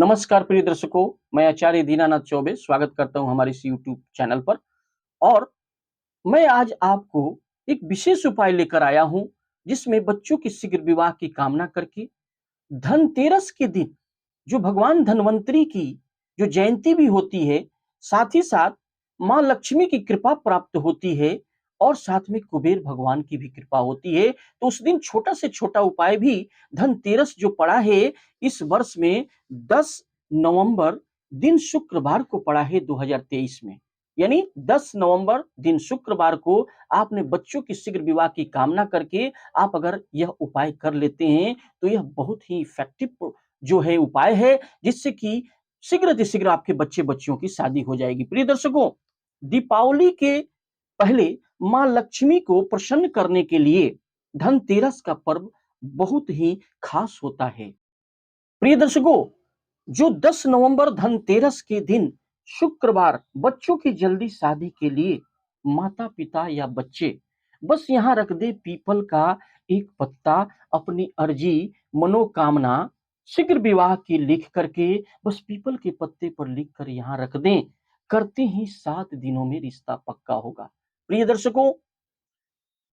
नमस्कार प्रिय दर्शकों, मैं आचार्य दीनानाथ चौबे स्वागत करता हूं हमारे इस यूट्यूब चैनल पर। और मैं आज आपको एक विशेष उपाय लेकर आया हूं, जिसमें बच्चों के शीघ्र विवाह की कामना करके धनतेरस के दिन जो भगवान धन्वंतरी की जो जयंती भी होती है, साथ ही साथ माँ लक्ष्मी की कृपा प्राप्त होती है और साथ में कुबेर भगवान की भी कृपा होती है। तो उस दिन छोटा से छोटा उपाय भी धनतेरस जो पड़ा है इस वर्ष में 10 नवंबर दिन शुक्रवार को पड़ा है 2023 में। यानी 10 नवंबर दिन शुक्रवार को आपने बच्चों की शीघ्र विवाह की कामना करके आप अगर यह उपाय कर लेते हैं तो यह बहुत ही इफेक्टिव जो है उपाय है, जिससे कि शीघ्र आपके बच्चे बच्चियों की शादी हो जाएगी। प्रिय दर्शकों, दीपावली के पहले माँ लक्ष्मी को प्रसन्न करने के लिए धनतेरस का पर्व बहुत ही खास होता है। प्रिय दर्शकों, जो 10 नवंबर धनतेरस के दिन शुक्रवार बच्चों की जल्दी शादी के लिए माता पिता या बच्चे बस यहाँ रख दे पीपल का एक पत्ता, अपनी अर्जी मनोकामना शीघ्र विवाह की लिख करके बस पीपल के पत्ते पर लिख कर यहाँ रख दें, करते ही 7 दिनों में रिश्ता पक्का होगा। प्रिय दर्शकों,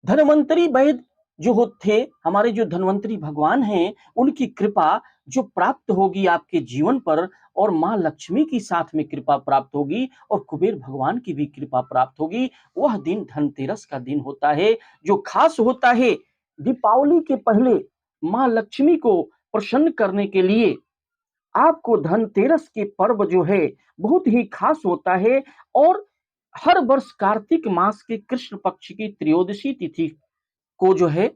धनवंतरी वैद्य जो थे, हमारे जो धनवंतरी भगवान हैं, उनकी कृपा जो प्राप्त होगी आपके जीवन पर और माँ लक्ष्मी की साथ में कृपा प्राप्त होगी और कुबेर भगवान की भी कृपा प्राप्त होगी। वह दिन धनतेरस का दिन होता है जो खास होता है। दीपावली के पहले माँ लक्ष्मी को प्रसन्न करने के लिए आपको धनतेरस के पर्व जो है बहुत ही खास होता है। और हर वर्ष कार्तिक मास के कृष्ण पक्ष की त्रयोदशी तिथि को जो है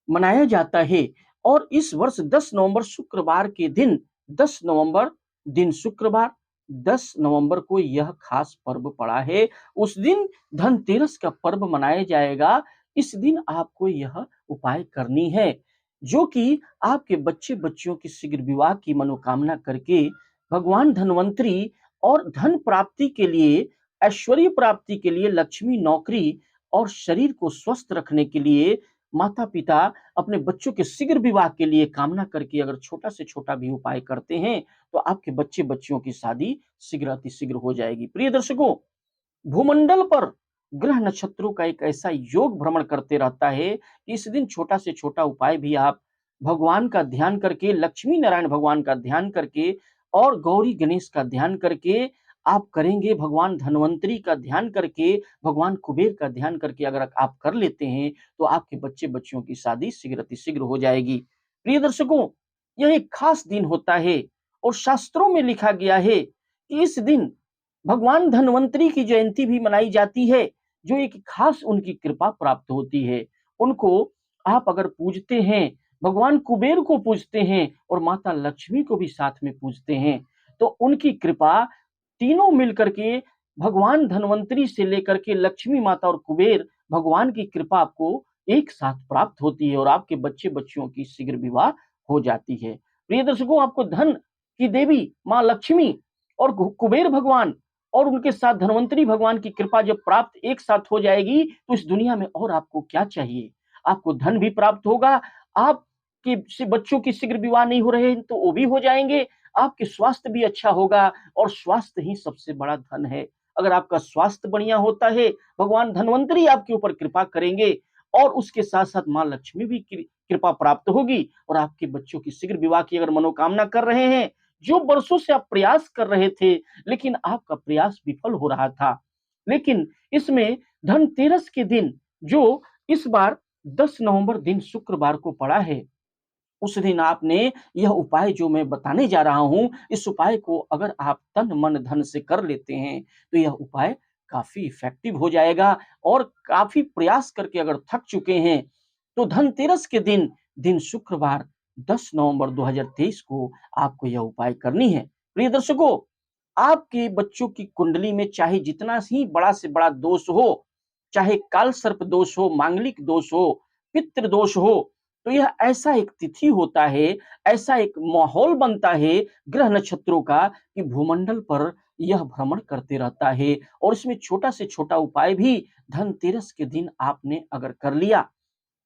मनाया जाता है। और इस वर्ष 10 नवंबर शुक्रवार के दिन 10 नवंबर दिन शुक्रवार 10 नवंबर को यह खास पर्व पड़ा है। उस दिन धनतेरस का पर्व मनाया जाएगा। इस दिन आपको यह उपाय करनी है, जो कि आपके बच्चे बच्चियों की शीघ्र विवाह की मनोकामना करके भगवान धन्वंतरी और धन प्राप्ति के लिए, ऐश्वर्य प्राप्ति के लिए, लक्ष्मी नौकरी और शरीर को स्वस्थ रखने के लिए माता पिता अपने बच्चों के शीघ्र विवाह के लिए कामना करके अगर छोटा से छोटा भी उपाय करते हैं तो आपके बच्चे बच्चियों की शादी शीघ्र अतिशीघ्र हो जाएगी। प्रिय दर्शकों, भूमंडल पर ग्रह नक्षत्रों का एक ऐसा योग भ्रमण करते रहता है कि इस दिन छोटा से छोटा उपाय भी आप भगवान का ध्यान करके, लक्ष्मी नारायण भगवान का ध्यान करके और गौरी गणेश का ध्यान करके आप करेंगे, भगवान धन्वंतरी का ध्यान करके, भगवान कुबेर का ध्यान करके अगर आप कर लेते हैं तो आपके बच्चे बच्चियों की शादी शीघ्र अतिशीघ्र हो जाएगी। प्रिय दर्शकों, यह एक खास दिन होता है और शास्त्रों में लिखा गया है कि इस दिन भगवान धन्वंतरी की जयंती भी मनाई जाती है, जो एक खास उनकी कृपा प्राप्त होती है। उनको आप अगर पूजते हैं, भगवान कुबेर को पूजते हैं और माता लक्ष्मी को भी साथ में पूजते हैं, तो उनकी कृपा तीनों मिलकर के भगवान धन्वंतरी से लेकर के लक्ष्मी माता और कुबेर भगवान की कृपा आपको एक साथ प्राप्त होती है और आपके बच्चे बच्चियों की शीघ्र विवाह हो जाती है। प्रिय दर्शकों, आपको धन की देवी माँ लक्ष्मी और कुबेर भगवान और उनके साथ धन्वंतरी भगवान की कृपा जब प्राप्त एक साथ हो जाएगी तो इस दुनिया में और आपको क्या चाहिए। आपको धन भी प्राप्त होगा, आपके बच्चों की शीघ्र विवाह नहीं हो रहे हैं तो वो भी हो जाएंगे, आपके स्वास्थ्य भी अच्छा होगा और स्वास्थ्य ही सबसे बड़ा धन है। अगर आपका स्वास्थ्य बढ़िया होता है, भगवान धन्वंतरी आपके ऊपर कृपा करेंगे और उसके साथ साथ माँ लक्ष्मी भी कृपा प्राप्त होगी और आपके बच्चों की शीघ्र विवाह की अगर मनोकामना कर रहे हैं, जो वर्षों से आप प्रयास कर रहे थे लेकिन आपका प्रयास विफल हो रहा था, लेकिन इसमें धनतेरस के दिन जो इस बार 10 नवंबर दिन शुक्रवार को पड़ा है, उस दिन आपने यह उपाय जो मैं बताने जा रहा हूं, इस उपाय को अगर आप तन मन धन से कर लेते हैं तो यह उपाय काफी इफेक्टिव हो जाएगा। और काफी प्रयास करके अगर थक चुके हैं तो धनतेरस के दिन दिन शुक्रवार 10 नवंबर 2023 को आपको यह उपाय करनी है। प्रिय दर्शकों, आपके बच्चों की कुंडली में चाहे जितना ही बड़ा से बड़ा दोष हो, चाहे काल सर्प दोष हो, मांगलिक दोष हो, पितृ दोष हो, तो यह ऐसा एक तिथि होता है, ऐसा एक माहौल बनता है ग्रह नक्षत्रों का कि भूमंडल पर यह भ्रमण करते रहता है और इसमें छोटा से छोटा उपाय भी धनतेरस के दिन आपने अगर कर लिया,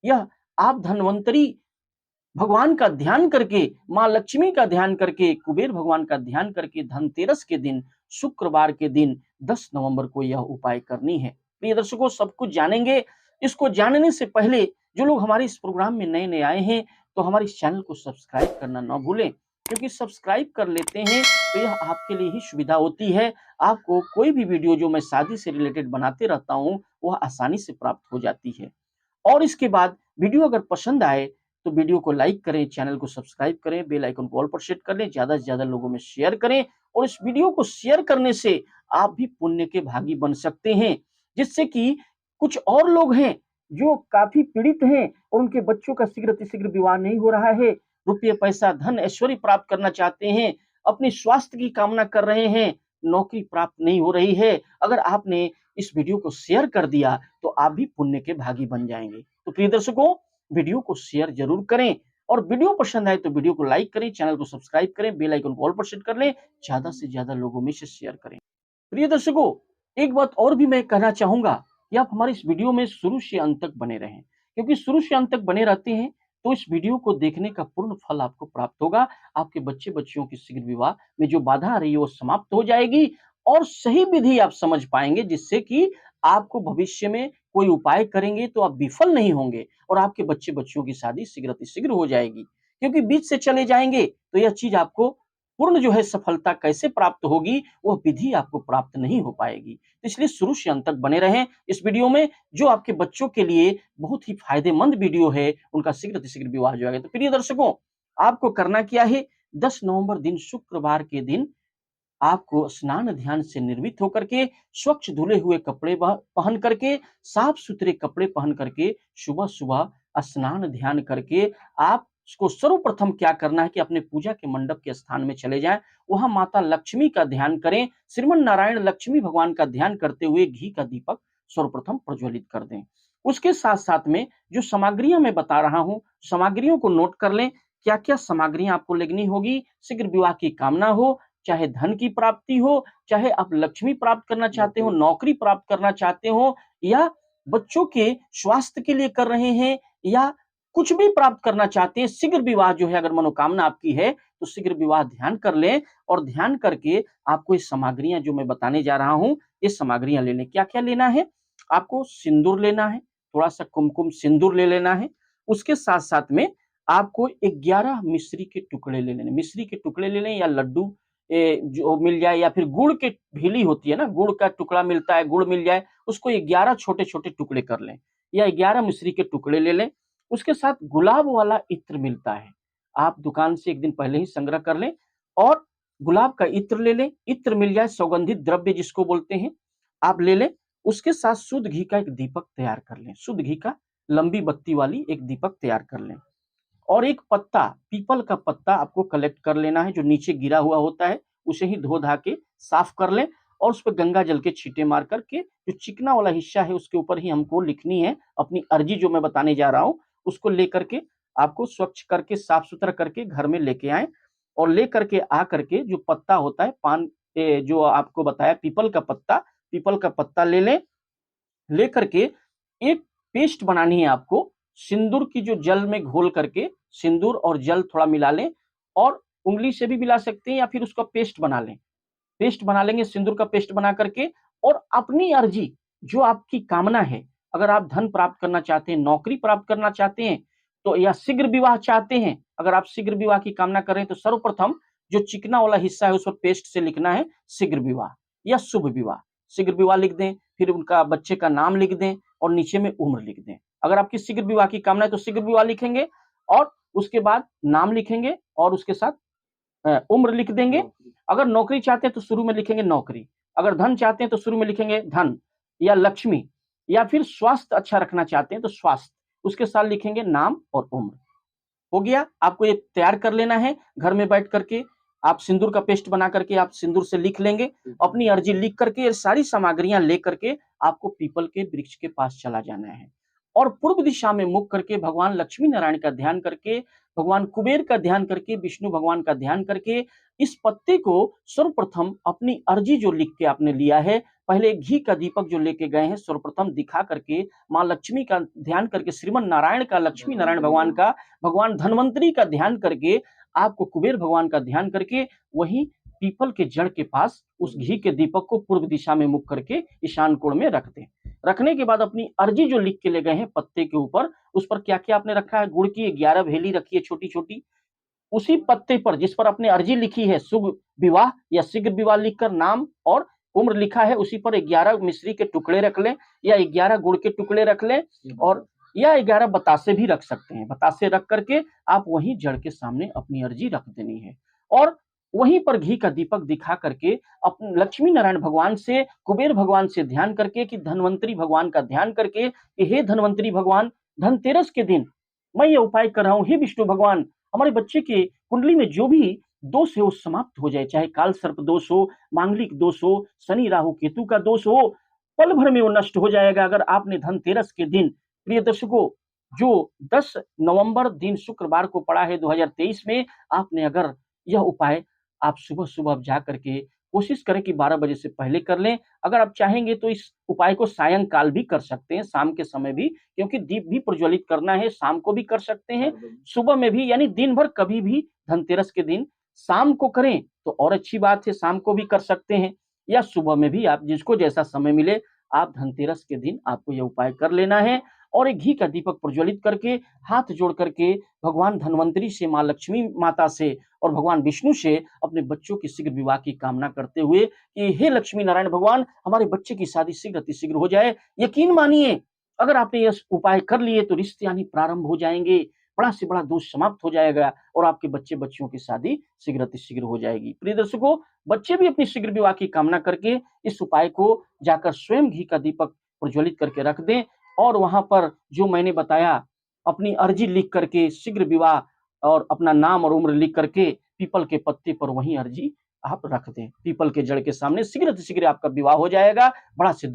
यह आप धन्वंतरी भगवान का ध्यान करके, माँ लक्ष्मी का ध्यान करके, कुबेर भगवान का ध्यान करके धनतेरस के दिन, शुक्रवार के दिन 10 नवंबर को यह उपाय करनी है। प्रिय दर्शकों, सब कुछ जानेंगे। इसको जानने से पहले जो लोग हमारे इस प्रोग्राम में नए-नए आए हैं, तो हमारे इस चैनल को सब्सक्राइब करना ना भूलें, क्योंकि सब्सक्राइब कर लेते हैं तो यह आपके लिए ही सुविधा होती है। आपको कोई भी वीडियो जो मैं शादी से रिलेटेड बनाते रहता हूँ, वह आसानी से प्राप्त हो जाती है। और इसके बाद वीडियो अगर पसंद आए तो वीडियो को लाइक करें, चैनल को सब्सक्राइब करें, बेल आइकन को ऑल पर सेट कर लें, ज़्यादा से ज़्यादा लोगों में शेयर करें और इस वीडियो को शेयर करने से आप भी पुण्य के भागी बन सकते हैं, जिससे कि कुछ और लोग हैं जो काफ़ी पीड़ित हैं और उनके बच्चों का शीघ्र विवाह नहीं हो रहा है, रुपये, पैसा, धन, ऐश्वर्य प्राप्त करना चाहते हैं, अपने स्वास्थ्य की कामना कर रहे हैं, नौकरी प्राप्त नहीं हो रही है। अगर आपने इस वीडियो को शेयर कर दिया तो आप भी पुण्य के भागी बन जाएंगे। तो प्रिय दर्शकों, वीडियो को शेयर जरूर करें और वीडियो पसंद आए तो वीडियो को लाइक करें, चैनल को सब्सक्राइब करें, बेल आइकन को ऑल पर सेट कर लें, ज्यादा से ज्यादा लोगों में से शेयर करें। प्रिय दर्शकों, एक बात और भी मैं कहना चाहूंगा कि आप हमारे इस वीडियो में शुरू से अंत तक बने रहें, क्योंकि शुरू से अंत तक बने रहते हैं तो इस वीडियो को देखने का पूर्ण फल आपको प्राप्त होगा। आपके बच्चे बच्चियों की शीघ्र विवाह में जो बाधा आ रही है वो समाप्त हो जाएगी और सही विधि आप समझ पाएंगे, जिससे कि आपको भविष्य में कोई उपाय करेंगे तो आप विफल नहीं होंगे और आपके बच्चे बच्चियों की शादी शीघ्र हो जाएगी। क्योंकि बीच से चले जाएंगे तो यह चीज आपको पूर्ण जो है सफलता कैसे प्राप्त होगी, वह विधि आपको प्राप्त नहीं हो पाएगी। इसलिए शुरू से अंत तक बने रहें इस वीडियो में, जो आपके बच्चों के लिए बहुत ही फायदेमंद वीडियो है, उनका शीघ्र विवाह जो है। तो प्रिय दर्शकों, आपको करना क्या है, 10 नवंबर दिन शुक्रवार के दिन आपको स्नान ध्यान से निर्मित होकर के, स्वच्छ धुले हुए कपड़े पहन करके, साफ सुथरे कपड़े पहन करके, सुबह सुबह स्नान ध्यान करके आप को सर्वप्रथम क्या करना है कि अपने पूजा के मंडप के स्थान में चले जाएं, वहां माता लक्ष्मी का ध्यान करें, श्रीमन नारायण लक्ष्मी भगवान का ध्यान करते हुए घी का दीपक सर्वप्रथम प्रज्वलित कर दें। उसके साथ साथ में जो सामग्रियां मैं बता रहा हूं, सामग्रियों को नोट कर लें। क्या क्या सामग्रियां आपको लेनी होगी शीघ्र विवाह की कामना हो, चाहे धन की प्राप्ति हो, चाहे आप लक्ष्मी प्राप्त करना चाहते हो, नौकरी प्राप्त करना चाहते हो, या बच्चों के स्वास्थ्य के लिए कर रहे हैं, या कुछ भी प्राप्त करना चाहते हैं, शीघ्र विवाह जो है, अगर मनोकामना आपकी है तो शीघ्र विवाह ध्यान कर लें और ध्यान करके आपको ये सामग्रियां जो मैं बताने जा रहा हूं, ये सामग्रियां ले लें। क्या क्या लेना है, आपको सिंदूर लेना है, थोड़ा सा कुमकुम सिंदूर ले लेना है। उसके साथ साथ में आपको 11 मिश्री के टुकड़े ले लेने, मिश्री के टुकड़े ले लें या लड्डू जो मिल जाए, या फिर गुड़ के ढीली होती है ना, गुड़ का टुकड़ा मिलता है, गुड़ मिल जाए, उसको 11 छोटे छोटे टुकड़े कर लें या 11 मिश्री के टुकड़े ले लें। उसके साथ गुलाब वाला इत्र मिलता है, आप दुकान से एक दिन पहले ही संग्रह कर लें और गुलाब का इत्र ले लें। इत्र मिल जाए, सौगंधित द्रव्य जिसको बोलते हैं, आप ले लें। उसके साथ शुद्ध घी का एक दीपक तैयार कर लें, शुद्ध घी का लंबी बत्ती वाली एक दीपक तैयार कर लें और एक पत्ता, पीपल का पत्ता आपको कलेक्ट कर लेना है, जो नीचे गिरा हुआ होता है, उसे ही धो धा के साफ कर लें और उस पर गंगा जल के छींटे मार करके जो चिकना वाला हिस्सा है उसके ऊपर ही हमको लिखनी है अपनी अर्जी, जो मैं बताने जा रहा हूँ उसको लेकर के आपको स्वच्छ करके साफ सुथरा करके घर में लेके आए और ले करके आ करके जो पत्ता होता है पान जो आपको बताया पीपल का पत्ता ले लें। ले करके एक पेस्ट बनानी है आपको, सिंदूर की जो जल में घोल करके, सिंदूर और जल थोड़ा मिला लें और उंगली से भी मिला सकते हैं या फिर उसका पेस्ट बना लें। पेस्ट बना लेंगे सिंदूर का पेस्ट बना करके, और अपनी अर्जी जो आपकी कामना है, अगर आप धन प्राप्त करना चाहते हैं, नौकरी प्राप्त करना चाहते हैं, तो या शीघ्र विवाह चाहते हैं, अगर आप शीघ्र विवाह की कामना कर रहे हैं तो सर्वप्रथम जो चिकना वाला हिस्सा है उस पर पेस्ट से लिखना है शीघ्र विवाह या शुभ विवाह। शीघ्र विवाह लिख दें, फिर उनका बच्चे का नाम लिख दें और नीचे में उम्र लिख दें। अगर आपकी शीघ्र विवाह की कामना है तो शीघ्र विवाह लिखेंगे और उसके बाद नाम लिखेंगे और उसके साथ उम्र लिख देंगे। अगर नौकरी चाहते हैं तो शुरू में लिखेंगे नौकरी, अगर धन चाहते हैं तो शुरू में लिखेंगे धन या लक्ष्मी, या फिर स्वास्थ्य अच्छा रखना चाहते हैं तो स्वास्थ्य, उसके साथ लिखेंगे नाम और उम्र। हो गया, आपको ये तैयार कर लेना है घर में बैठ करके। आप सिंदूर का पेस्ट बना करके आप सिंदूर से लिख लेंगे, अपनी अर्जी लिख करके ये सारी सामग्रियां ले करके आपको पीपल के वृक्ष के पास चला जाना है और पूर्व दिशा में मुख करके भगवान लक्ष्मी नारायण का ध्यान करके, भगवान कुबेर का ध्यान करके, विष्णु भगवान का ध्यान करके इस पत्ते को सर्वप्रथम अपनी अर्जी जो लिख के आपने लिया है पहले घी का दीपक जो लेके गए हैं सर्वप्रथम दिखा करके माँ लक्ष्मी का ध्यान करके, श्रीमन नारायण का, लक्ष्मी नारायण भगवान का, भगवान धन्वंतरी का ध्यान करके, आपको कुबेर भगवान का ध्यान करके वही पीपल के जड़ के पास उस घी के दीपक को पूर्व दिशा में मुख करके ईशान कोण में रख दें। रखने के बाद अपनी अर्जी जो लिख के ले गए हैं पत्ते के ऊपर, उस पर क्या क्या आपने रखा है, गुड़ की 11 भेली रखी है छोटी छोटी, उसी पत्ते पर जिस पर आपने अर्जी लिखी है शुभ विवाह या शीघ्र विवाह लिखकर नाम और उम्र लिखा है, उसी पर 11 मिश्री के टुकड़े रख लें या 11 गुड़ के टुकड़े रख लें, और या 11 बतासे भी रख सकते हैं। बतासे रख करके आप वहीं जड़ के सामने अपनी अर्जी रख देनी है और वहीं पर घी का दीपक दिखा करके अपने लक्ष्मी नारायण भगवान से, कुबेर भगवान से ध्यान करके, कि धन्वंतरी भगवान का ध्यान करके कि हे धन्वंतरी भगवान, धनतेरस के दिन मैं ये उपाय कर रहा हूँ, हे विष्णु भगवान, हमारे बच्चे के कुंडली में जो भी दोष है वो समाप्त हो जाए, चाहे काल सर्प दोष हो, मांगलिक दोष हो, शनि राहु केतु का दोष हो, पल भर में वो नष्ट हो जाएगा। अगर आपने धनतेरस के दिन, प्रिय दर्शकों, जो 10 नवंबर दिन शुक्रवार को पड़ा है 2023 में, आपने अगर यह उपाय आप सुबह-सुबह जा करके कोशिश करें कि 12 बजे से पहले कर लें। अगर आप चाहेंगे तो इस उपाय को सायंकाल भी कर सकते हैं, शाम के समय भी, क्योंकि दीप भी प्रज्वलित करना है, शाम को भी कर सकते हैं, सुबह में भी, यानी दिन भर कभी भी धनतेरस के दिन शाम को करें तो और अच्छी बात है, शाम को भी कर सकते हैं या सुबह में भी, आप जिसको जैसा समय मिले, आप धनतेरस के दिन आपको यह उपाय कर लेना है और एक घी का दीपक प्रज्वलित करके हाथ जोड़ करके भगवान धन्वंतरी से, माँ लक्ष्मी माता से और भगवान विष्णु से अपने बच्चों की शीघ्र विवाह की कामना करते हुए कि हे लक्ष्मी नारायण भगवान, हमारे बच्चे की शादी शीघ्र अतिशीघ्र हो जाए। यकीन मानिए, अगर आपने यह उपाय कर लिए तो रिश्ते यानी प्रारंभ हो जाएंगे, बड़ा से बड़ा दोष समाप्त हो जाएगा और आपके बच्चे बच्चियों की शादी शीघ्र अतिशीघ्र हो जाएगी। प्रिय दर्शकों, बच्चे भी अपनी शीघ्र विवाह की कामना करके इस उपाय को जाकर स्वयं घी का दीपक प्रज्वलित करके रख दें और वहां पर जो मैंने बताया अपनी अर्जी लिख करके शीघ्र विवाह और अपना नाम और उम्र लिख करके पीपल के पत्ते पर वही अर्जी आप रख दें, पीपल के जड़ के सामने, शीघ्र से शीघ्र आपका विवाह हो जाएगा, बड़ा से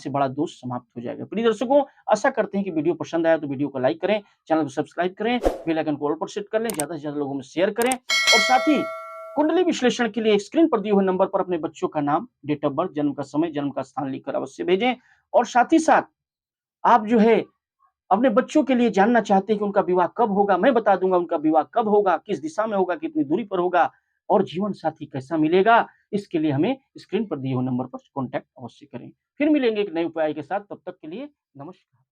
बड़ा दोष समाप्त हो जाएगा। प्रिय दर्शकों, आशा करते हैं कि वीडियो पसंद आया तो वीडियो को लाइक करें, चैनल को सब्सक्राइब करें, बेल आइकन को ऑल पर सेट कर लें, ज्यादा से ज्यादा लोगों में शेयर करें और साथ ही कुंडली विश्लेषण के लिए स्क्रीन पर दिए हुए नंबर पर अपने बच्चों का नाम, डेट ऑफ बर्थ, जन्म का समय, जन्म का स्थान लिखकर अवश्य भेजें। और साथ ही साथ आप जो है अपने बच्चों के लिए जानना चाहते हैं कि उनका विवाह कब होगा, मैं बता दूंगा उनका विवाह कब होगा, किस दिशा में होगा, कितनी दूरी पर होगा और जीवन साथी कैसा मिलेगा। इसके लिए हमें स्क्रीन पर दिए हुए नंबर पर कॉन्टैक्ट अवश्य करें। फिर मिलेंगे एक नए उपाय के साथ, तब तक के लिए नमस्कार।